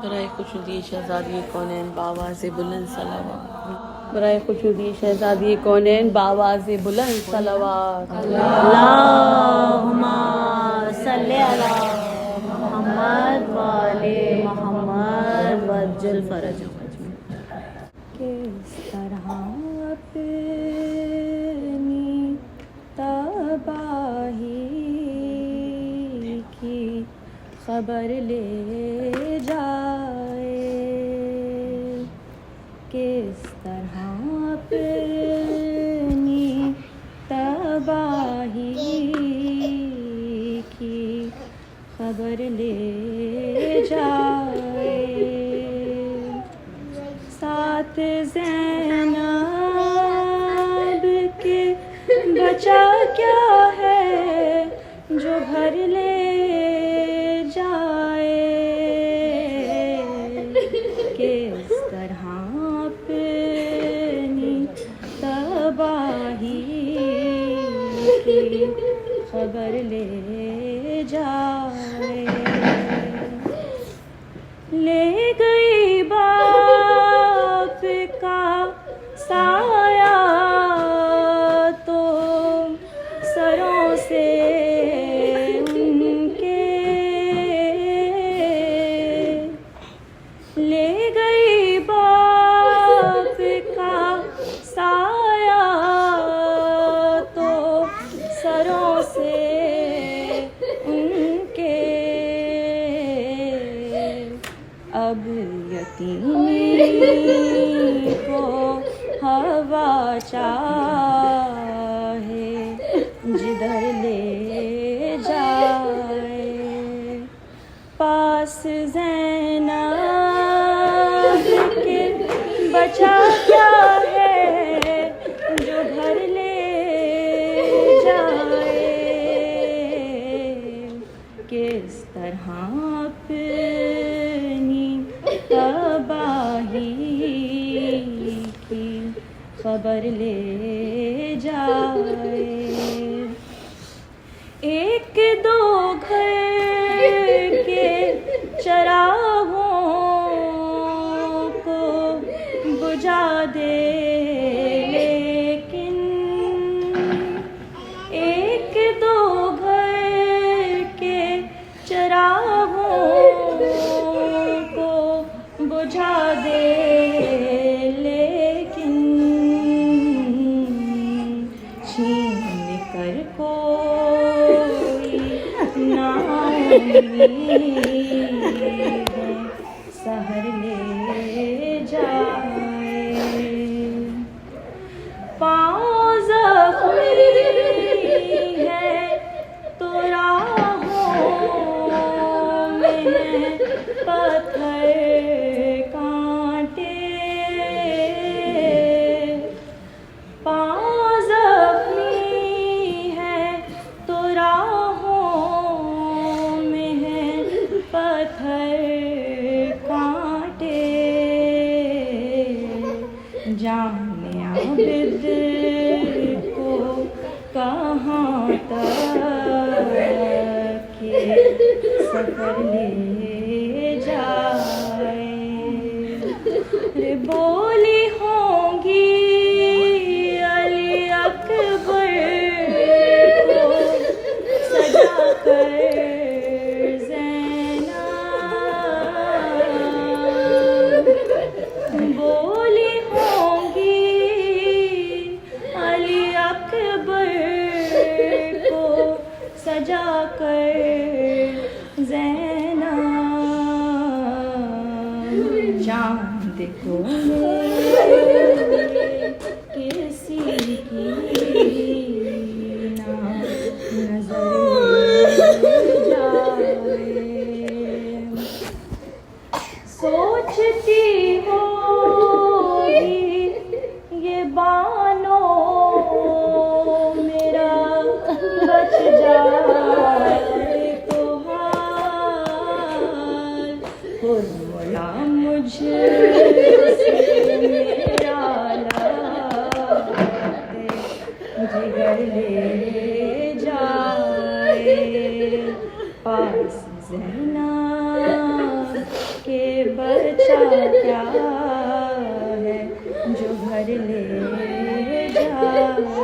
बराए खुशूदी शहज़ादी कौनैन बावाज़े बुलंद सलावत। बराए खुशूदी शहज़ादी कौनैन बावाज़े बुलंद सलावत। अल्लाहुम्मा सल्ली अला मुहम्मद व आले मुहम्मद वज्जल फरजहुम। किस तरह अपनी तबाही की खबर ले जाए, किस तरह अपनी तबाही की खबर ले जाए। साथ ज़ैनब के बचा क्या है जो घर ले जाए, किस तरह अपनी तबाही की खबर ले जाए। ले गई बाप का साया तो सरों से उनके, ले गई बाप का साया तो सरों से उनके। अब यतीमी को हवा चाहे जिधर ले जाए, पास ज़ैनब के बचा क्या है जो घर ले जाए, किस तरह अपनी तबाही की खबर ले जाए। एक दो घर के चरागों को बुझा दे, लेकिन एक दो घर के चरागों को बुझा दे, लेकिन छीन कर कोई नाउम्मीद सहर ले जाए। पाँव ज़ख्मी है तो राहों में है पत्थर कांटे, पाँव ज़ख्मी है तो राहों में है पत्थर कांटे। जाने आबिद को कहाँ तक के सफ़र ले जाए। रे बोली होंगी अली अकबर को सजा कर ज़ैनब, बोली होंगी अली अकबर को सजा कर ज़ैनब। चाँद को किसी की ना नजर जाए। सोचती होगी ये बानो मेरा बच जाए तो हाल हो मोला मुझसे मेरा लाते जिगर ले जाए। पास ज़ैनब के बचा क्या है जो घर ले जाए।